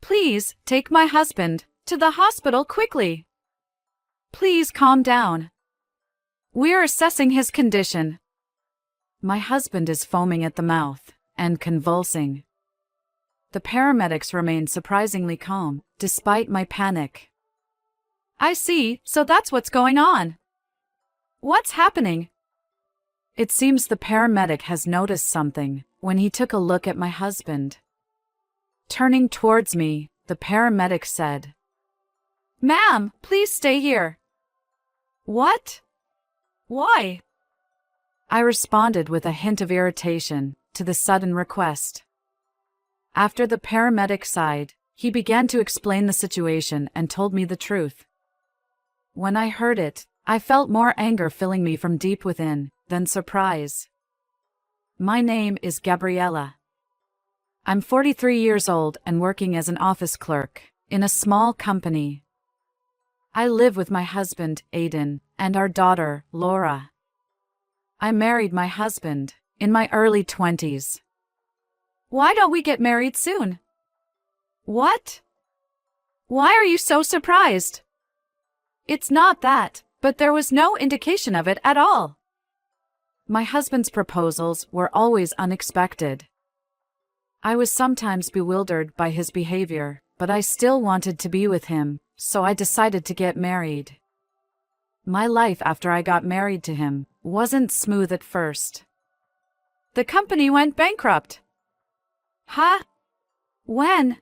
Please, take my husband to the hospital quickly. Please calm down. We're assessing his condition. My husband is foaming at the mouth and convulsing. The paramedics remain surprisingly calm, despite my panic. I see, so that's what's going on. What's happening? It seems the paramedic has noticed something when he took a look at my husband. Turning towards me, the paramedic said, "Ma'am, please stay here." What? Why? I responded with a hint of irritation to the sudden request. After the paramedic sighed, he began to explain the situation and told me the truth. When I heard it, I felt more anger filling me from deep within than surprise. My name is Gabriella. I'm 43 years old and working as an office clerk in a small company. I live with my husband, Aiden, and our daughter, Laura. I married my husband in my early 20s. Why don't we get married soon? What? Why are you so surprised? It's not that, but there was no indication of it at all. My husband's proposals were always unexpected. I was sometimes bewildered by his behavior, but I still wanted to be with him, so I decided to get married. My life after I got married to him wasn't smooth at first. The company went bankrupt. Huh? When?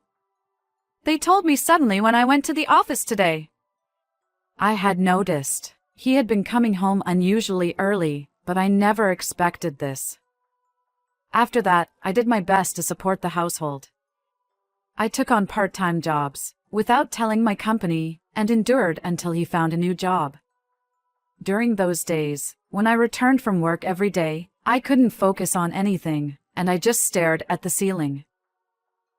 They told me suddenly when I went to the office today. I had noticed he had been coming home unusually early, but I never expected this. After that, I did my best to support the household. I took on part-time jobs without telling my company and endured until he found a new job. During those days, when I returned from work every day, I couldn't focus on anything, and I just stared at the ceiling.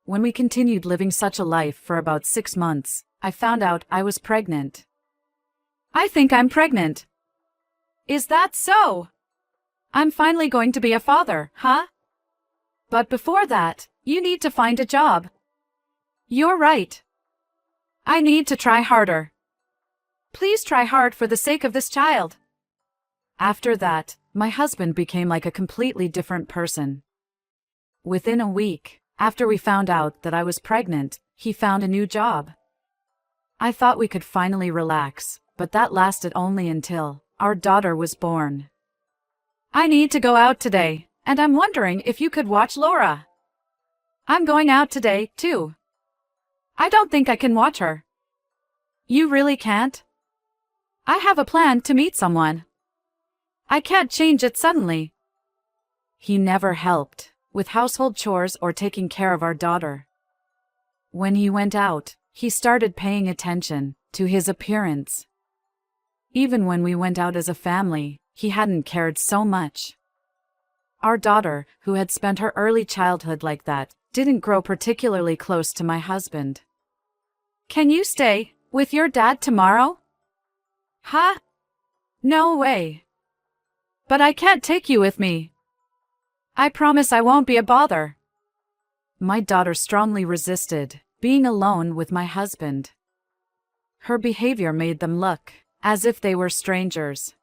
When we continued living such a life for about 6 months, I found out I was pregnant. I think I'm pregnant. Is that so? I'm finally going to be a father, huh? But before that, you need to find a job. You're right. I need to try harder. Please try hard for the sake of this child. After that, my husband became like a completely different person. Within a week, after we found out that I was pregnant, he found a new job. I thought we could finally relax, but that lasted only until our daughter was born. I need to go out today, and I'm wondering if you could watch Laura. I'm going out today, too. I don't think I can watch her. You really can't? I have a plan to meet someone. I can't change it suddenly. He never helped with household chores or taking care of our daughter. When he went out, he started paying attention to his appearance. Even when we went out as a family, he hadn't cared so much. Our daughter, who had spent her early childhood like that, didn't grow particularly close to my husband. Can you stay with your dad tomorrow? Huh? No way. But I can't take you with me. I promise I won't be a bother. My daughter strongly resisted being alone with my husband. Her behavior made them look as if they were strangers.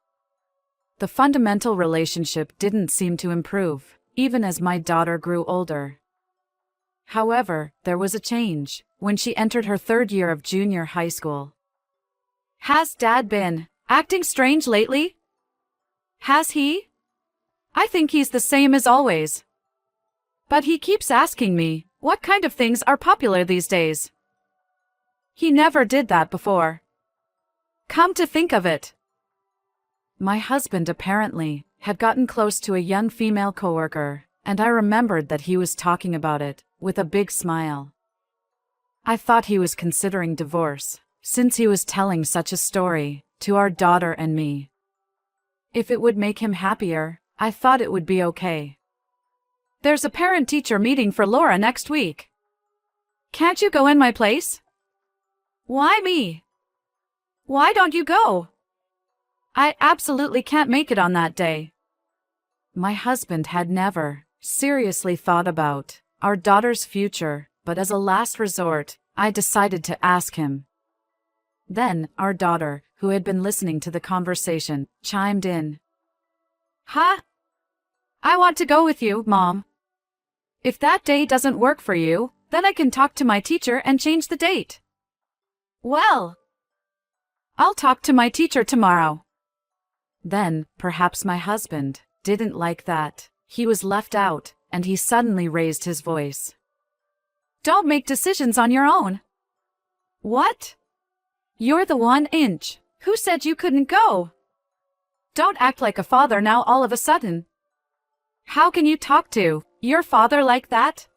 The fundamental relationship didn't seem to improve, even as my daughter grew older. However, there was a change when she entered her 3rd year of junior high school. Has Dad been acting strange lately? Has he? I think he's the same as always. But he keeps asking me, what kind of things are popular these days? He never did that before. Come to think of it. My husband apparently had gotten close to a young female coworker, and I remembered that he was talking about it with a big smile. I thought he was considering divorce, since he was telling such a story to our daughter and me. If it would make him happier, I thought it would be okay. There's a parent-teacher meeting for Laura next week. Can't you go in my place? Why me? Why don't you go? I absolutely can't make it on that day. My husband had never seriously thought about our daughter's future, but as a last resort, I decided to ask him. Then, our daughter, who had been listening to the conversation, chimed in. Huh? I want to go with you, Mom. If that day doesn't work for you, then I can talk to my teacher and change the date. Well, I'll talk to my teacher tomorrow. Then, perhaps my husband didn't like that. He was left out, and he suddenly raised his voice. Don't make decisions on your own. What? You're the 1-inch. Who said you couldn't go? Don't act like a father now all of a sudden. How can you talk to your father like that?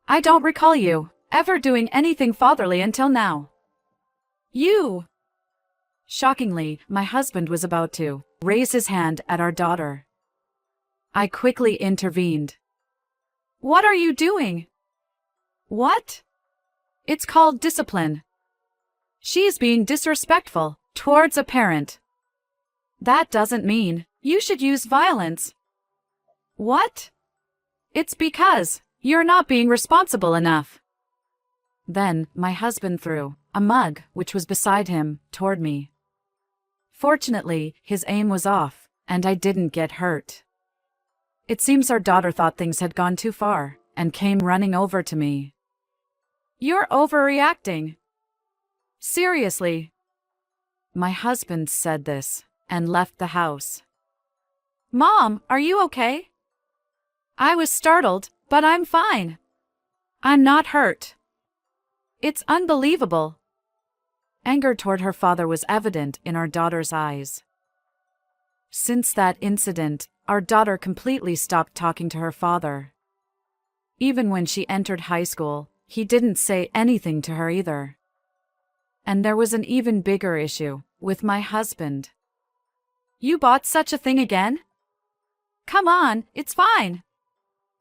I don't recall you ever doing anything fatherly until now. You. Shockingly, my husband was about to raise his hand at our daughter. I quickly intervened. What are you doing? What? It's called discipline. She's being disrespectful towards a parent. That doesn't mean you should use violence. What? It's because you're not being responsible enough. Then, my husband threw a mug, which was beside him, toward me. Fortunately, his aim was off, and I didn't get hurt. It seems our daughter thought things had gone too far, and came running over to me. You're overreacting. Seriously. My husband said this, and left the house. Mom, are you okay? I was startled, but I'm fine. I'm not hurt. It's unbelievable. Anger toward her father was evident in our daughter's eyes. Since that incident, our daughter completely stopped talking to her father. Even when she entered high school, he didn't say anything to her either. And there was an even bigger issue with my husband. You bought such a thing again? Come on, it's fine.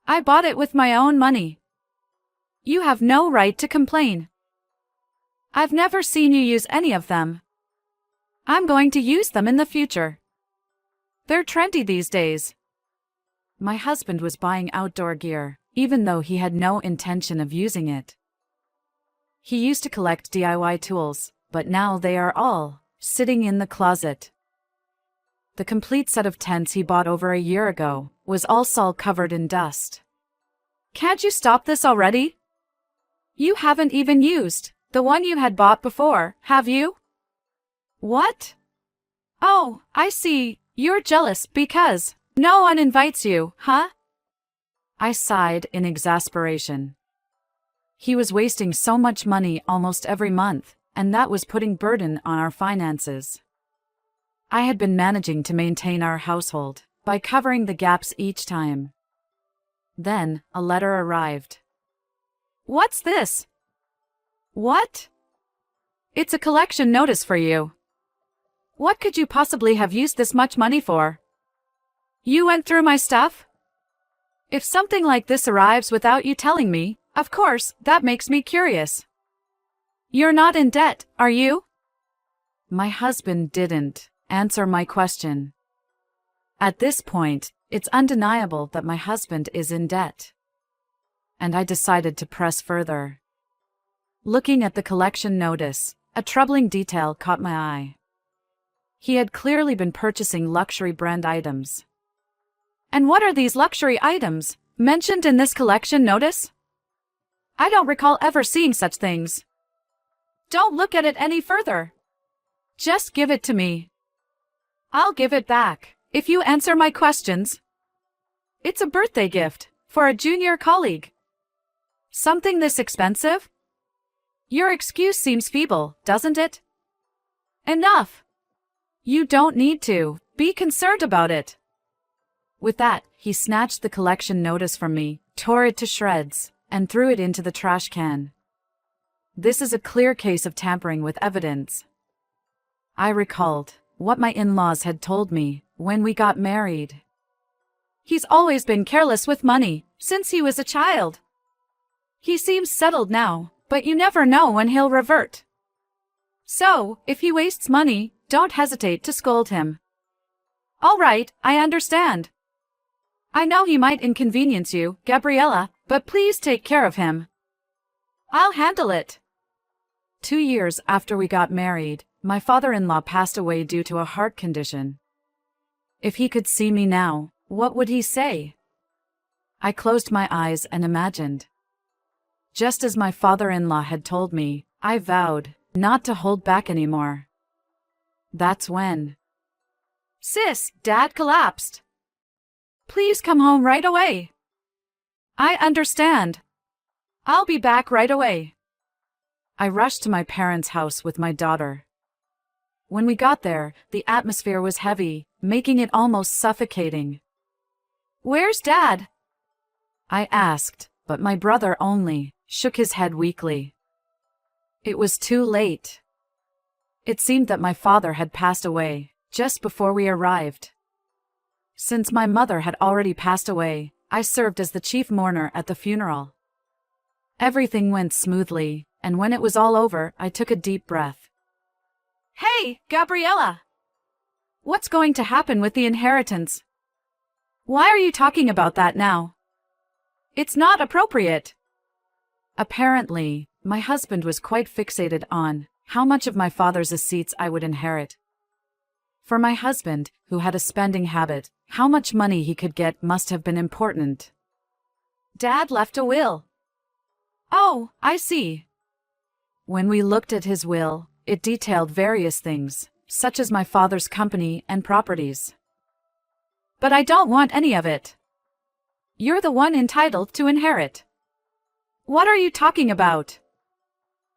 I bought it with my own money. You have no right to complain. I've never seen you use any of them. I'm going to use them in the future. They're trendy these days. My husband was buying outdoor gear, even though he had no intention of using it. He used to collect DIY tools, but now they are all sitting in the closet. The complete set of tents he bought over a year ago was all covered in dust. Can't you stop this already? You haven't even used the one you had bought before, have you? What? Oh, I see. You're jealous because no one invites you, huh? I sighed in exasperation. He was wasting so much money almost every month, and that was putting burden on our finances. I had been managing to maintain our household by covering the gaps each time. Then, a letter arrived. What's this? What? It's a collection notice for you. What could you possibly have used this much money for? You went through my stuff? If something like this arrives without you telling me, of course, that makes me curious. You're not in debt, are you? My husband didn't answer my question. At this point, it's undeniable that my husband is in debt. And I decided to press further. Looking at the collection notice, a troubling detail caught my eye. He had clearly been purchasing luxury brand items. And what are these luxury items mentioned in this collection notice? I don't recall ever seeing such things. Don't look at it any further. Just give it to me. I'll give it back if you answer my questions. It's a birthday gift for a junior colleague. Something this expensive? Your excuse seems feeble, doesn't it? Enough. You don't need to be concerned about it. With that, he snatched the collection notice from me, tore it to shreds, and threw it into the trash can. This is a clear case of tampering with evidence. I recalled what my in-laws had told me when we got married. He's always been careless with money since he was a child. He seems settled now, but you never know when he'll revert. So, if he wastes money, don't hesitate to scold him. All right, I understand. I know he might inconvenience you, Gabriella, but please take care of him. I'll handle it. 2 years after we got married, my father-in-law passed away due to a heart condition. If he could see me now, what would he say? I closed my eyes and imagined. Just as my father-in-law had told me, I vowed not to hold back anymore. That's when. Sis, Dad collapsed. Please come home right away. I understand. I'll be back right away. I rushed to my parents' house with my daughter. When we got there, the atmosphere was heavy, making it almost suffocating. Where's Dad? I asked, but my brother only shook his head weakly. It was too late. It seemed that my father had passed away just before we arrived. Since my mother had already passed away, I served as the chief mourner at the funeral. Everything went smoothly, and when it was all over, I took a deep breath. Hey, Gabriella! What's going to happen with the inheritance? Why are you talking about that now? It's not appropriate. Apparently, my husband was quite fixated on how much of my father's estates I would inherit. For my husband, who had a spending habit, how much money he could get must have been important. Dad left a will. Oh, I see. When we looked at his will, it detailed various things, such as my father's company and properties. But I don't want any of it. You're the one entitled to inherit. What are you talking about?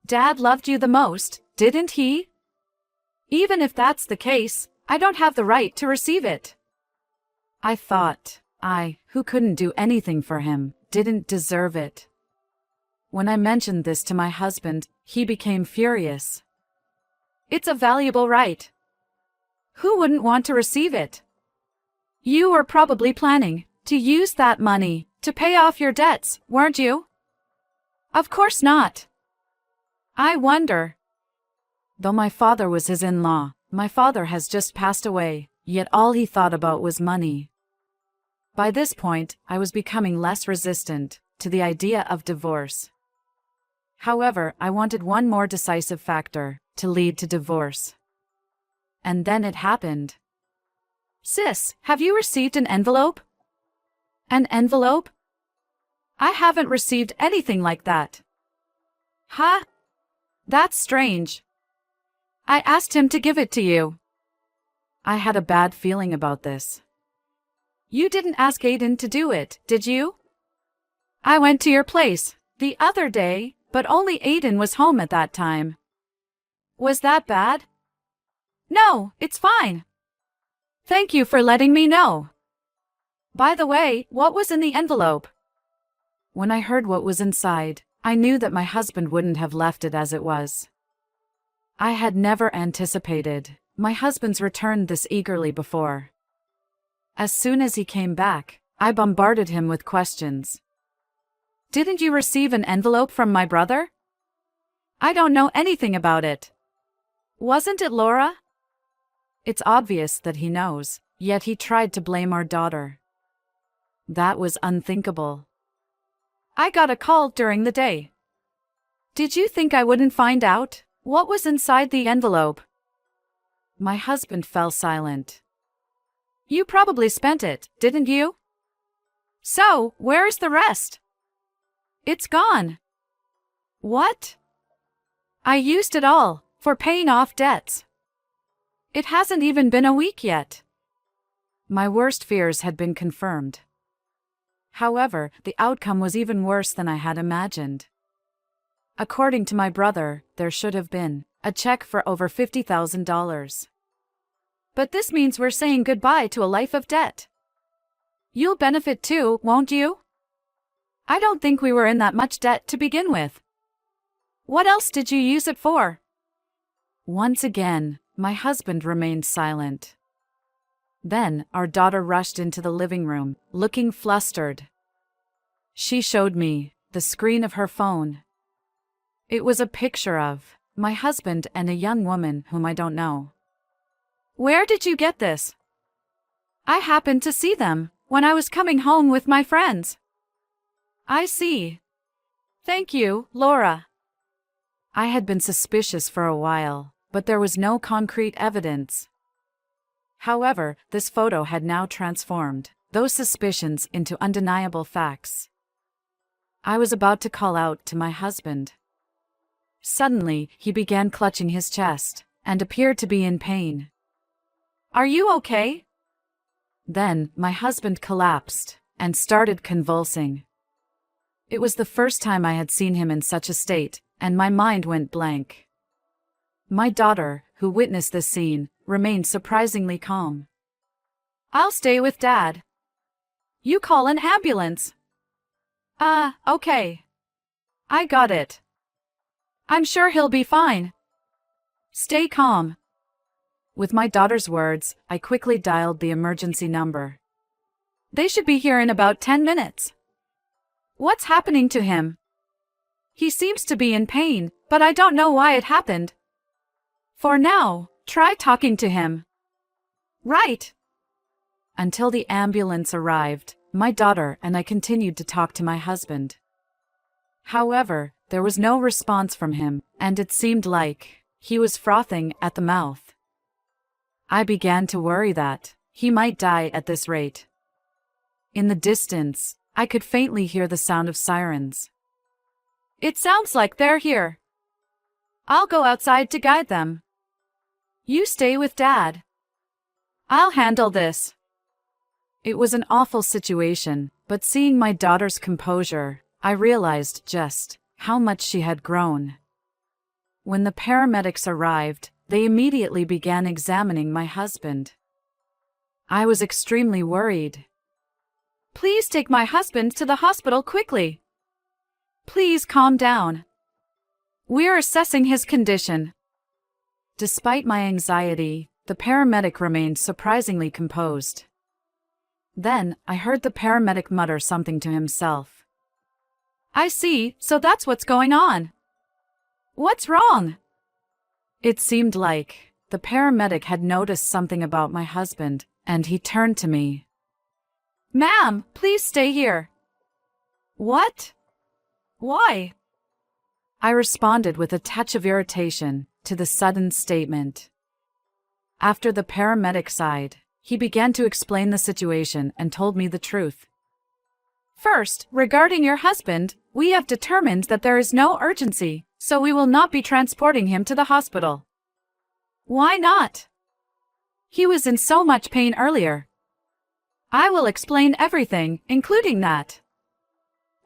Dad loved you the most, didn't he? Even if that's the case, I don't have the right to receive it. I thought I, who couldn't do anything for him, didn't deserve it. When I mentioned this to my husband, he became furious. It's a valuable right. Who wouldn't want to receive it? You were probably planning to use that money to pay off your debts, weren't you? Of course not. I wonder. Though my father was his in-law, my father has just passed away, yet all he thought about was money. By this point, I was becoming less resistant to the idea of divorce. However, I wanted one more decisive factor to lead to divorce. And then it happened. Sis, have you received an envelope? An envelope? I haven't received anything like that. Huh? That's strange. I asked him to give it to you. I had a bad feeling about this. You didn't ask Aiden to do it, did you? I went to your place the other day, but only Aiden was home at that time. Was that bad? No, it's fine. Thank you for letting me know. By the way, what was in the envelope? When I heard what was inside, I knew that my husband wouldn't have left it as it was. I had never anticipated my husband's return this eagerly before. As soon as he came back, I bombarded him with questions. Didn't you receive an envelope from my brother? I don't know anything about it. Wasn't it Laura? It's obvious that he knows, yet he tried to blame our daughter. That was unthinkable. I got a call during the day. Did you think I wouldn't find out what was inside the envelope? My husband fell silent. You probably spent it, didn't you? So, where's the rest? It's gone. What? I used it all for paying off debts. It hasn't even been a week yet. My worst fears had been confirmed. However, the outcome was even worse than I had imagined. According to my brother, there should have been a check for over $50,000. But this means we're saying goodbye to a life of debt. You'll benefit too, won't you? I don't think we were in that much debt to begin with. What else did you use it for? Once again, my husband remained silent. Then, our daughter rushed into the living room, looking flustered. She showed me the screen of her phone. It was a picture of my husband and a young woman whom I don't know. Where did you get this? I happened to see them when I was coming home with my friends. I see. Thank you, Laura. I had been suspicious for a while, but there was no concrete evidence. However, this photo had now transformed those suspicions into undeniable facts. I was about to call out to my husband. Suddenly, he began clutching his chest and appeared to be in pain. Are you okay? Then, my husband collapsed and started convulsing. It was the first time I had seen him in such a state, and my mind went blank. My daughter, who witnessed this scene, remained surprisingly calm. I'll stay with Dad. You call an ambulance. Okay. I got it. I'm sure he'll be fine. Stay calm. With my daughter's words, I quickly dialed the emergency number. They should be here in about 10 minutes. What's happening to him? He seems to be in pain, but I don't know why it happened. For now, try talking to him. Right. Until the ambulance arrived, my daughter and I continued to talk to my husband. However, there was no response from him, and it seemed like he was frothing at the mouth. I began to worry that he might die at this rate. In the distance, I could faintly hear the sound of sirens. It sounds like they're here. I'll go outside to guide them. You stay with Dad. I'll handle this. It was an awful situation, but seeing my daughter's composure, I realized just how much she had grown. When the paramedics arrived, they immediately began examining my husband. I was extremely worried. Please take my husband to the hospital quickly. Please calm down. We're assessing his condition. Despite my anxiety, the paramedic remained surprisingly composed. Then, I heard the paramedic mutter something to himself. I see, so that's what's going on. What's wrong? It seemed like the paramedic had noticed something about my husband, and he turned to me. Ma'am, please stay here. What? Why? I responded with a touch of irritation to the sudden statement. After the paramedic sighed, he began to explain the situation and told me the truth. First, regarding your husband, we have determined that there is no urgency, so we will not be transporting him to the hospital. Why not? He was in so much pain earlier. I will explain everything, including that.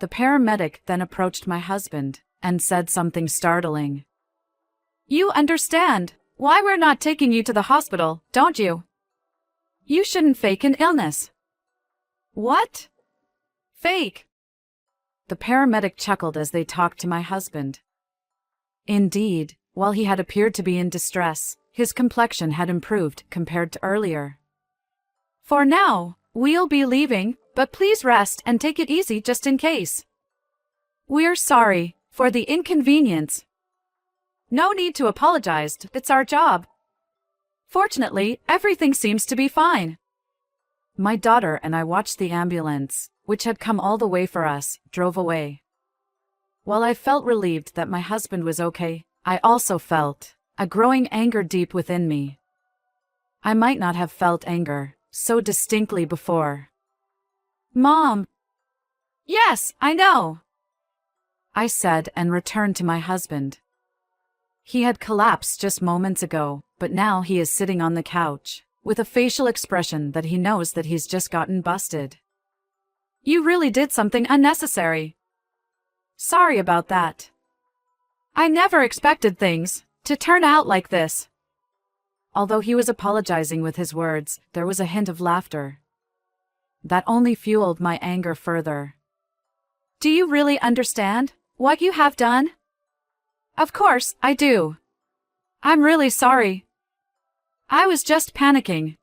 The paramedic then approached my husband and said something startling. You understand why we're not taking you to the hospital, don't you? You shouldn't fake an illness. What? Fake? The paramedic chuckled as they talked to my husband. Indeed, while he had appeared to be in distress, his complexion had improved compared to earlier. For now, we'll be leaving, but please rest and take it easy just in case. We're sorry for the inconvenience. No need to apologize, it's our job. Fortunately, everything seems to be fine. My daughter and I watched the ambulance, which had come all the way for us, drove away. While I felt relieved that my husband was okay, I also felt a growing anger deep within me. I might not have felt anger so distinctly before. Mom! Yes, I know, I said and returned to my husband. He had collapsed just moments ago, but now he is sitting on the couch, with a facial expression that he knows that he's just gotten busted. You really did something unnecessary. Sorry about that. I never expected things to turn out like this. Although he was apologizing with his words, there was a hint of laughter. That only fueled my anger further. Do you really understand what you have done? Of course, I do. I'm really sorry. I was just panicking.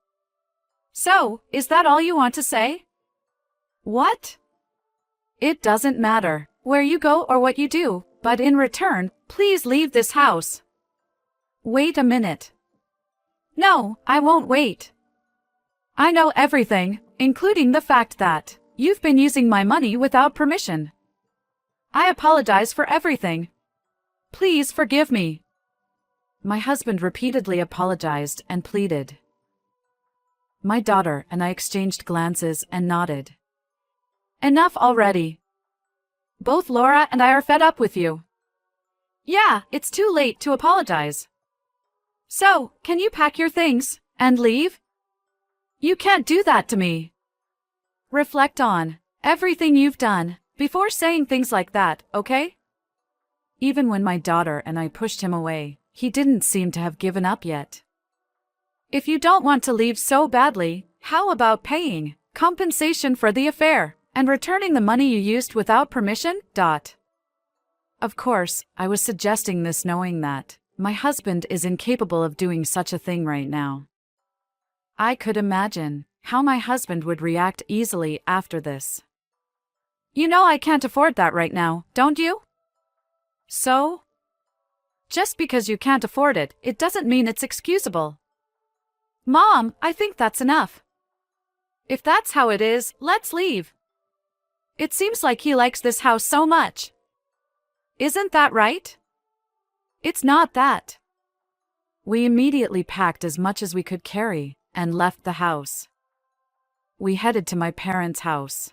So, is that all you want to say? What? It doesn't matter where you go or what you do, but in return, please leave this house. Wait a minute. No, I won't wait. I know everything, including the fact that you've been using my money without permission. I apologize for everything. Please forgive me. My husband repeatedly apologized and pleaded. My daughter and I exchanged glances and nodded. Enough already. Both Laura and I are fed up with you. Yeah, it's too late to apologize. So, can you pack your things and leave? You can't do that to me. Reflect on everything you've done before saying things like that, okay? Even when my daughter and I pushed him away, he didn't seem to have given up yet. If you don't want to leave so badly, how about paying compensation for the affair and returning the money you used without permission? Of course, I was suggesting this knowing that my husband is incapable of doing such a thing right now. I could imagine how my husband would react easily after this. You know I can't afford that right now, don't you? So? Just because you can't afford it, it doesn't mean it's excusable. Mom, I think that's enough. If that's how it is, let's leave. It seems like he likes this house so much. Isn't that right? It's not that. We immediately packed as much as we could carry and left the house. We headed to my parents' house.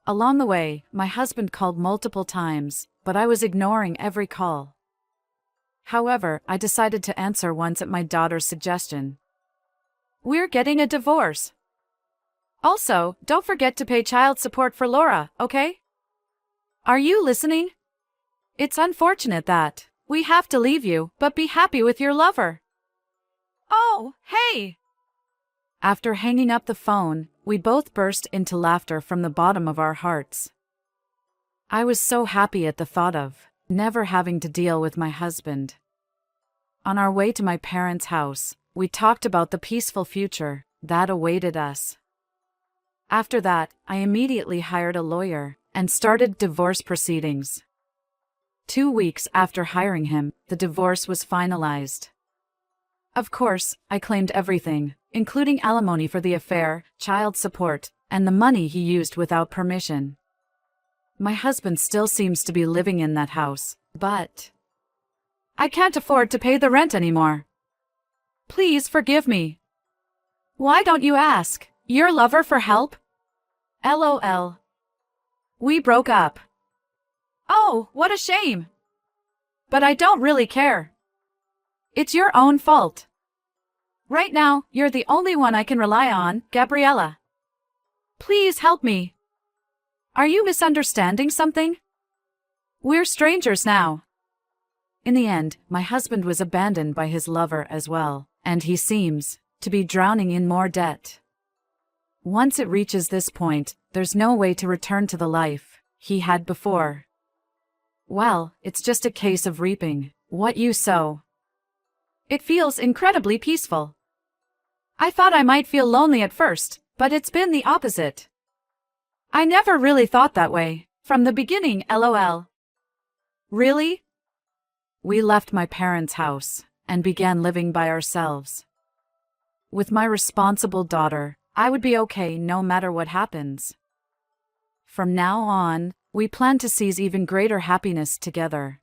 Along the way, my husband called multiple times, but I was ignoring every call. However, I decided to answer once at my daughter's suggestion. We're getting a divorce. Also, don't forget to pay child support for Laura, okay? Are you listening? It's unfortunate that we have to leave you, but be happy with your lover. Oh, hey! After hanging up the phone, we both burst into laughter from the bottom of our hearts. I was so happy at the thought of never having to deal with my husband. On our way to my parents' house, we talked about the peaceful future that awaited us. After that, I immediately hired a lawyer and started divorce proceedings. 2 weeks after hiring him, the divorce was finalized. Of course, I claimed everything, including alimony for the affair, child support, and the money he used without permission. My husband still seems to be living in that house, but I can't afford to pay the rent anymore. Please forgive me. Why don't you ask your lover for help? LOL. We broke up. Oh, what a shame. But I don't really care. It's your own fault. Right now, you're the only one I can rely on, Gabriella. Please help me. Are you misunderstanding something? We're strangers now. In the end, my husband was abandoned by his lover as well, and he seems to be drowning in more debt. Once it reaches this point, there's no way to return to the life he had before. Well, it's just a case of reaping what you sow. It feels incredibly peaceful. I thought I might feel lonely at first, but it's been the opposite. I never really thought that way from the beginning, LOL. Really? We left my parents' house and began living by ourselves. With my responsible daughter, I would be okay no matter what happens. From now on, we plan to seize even greater happiness together.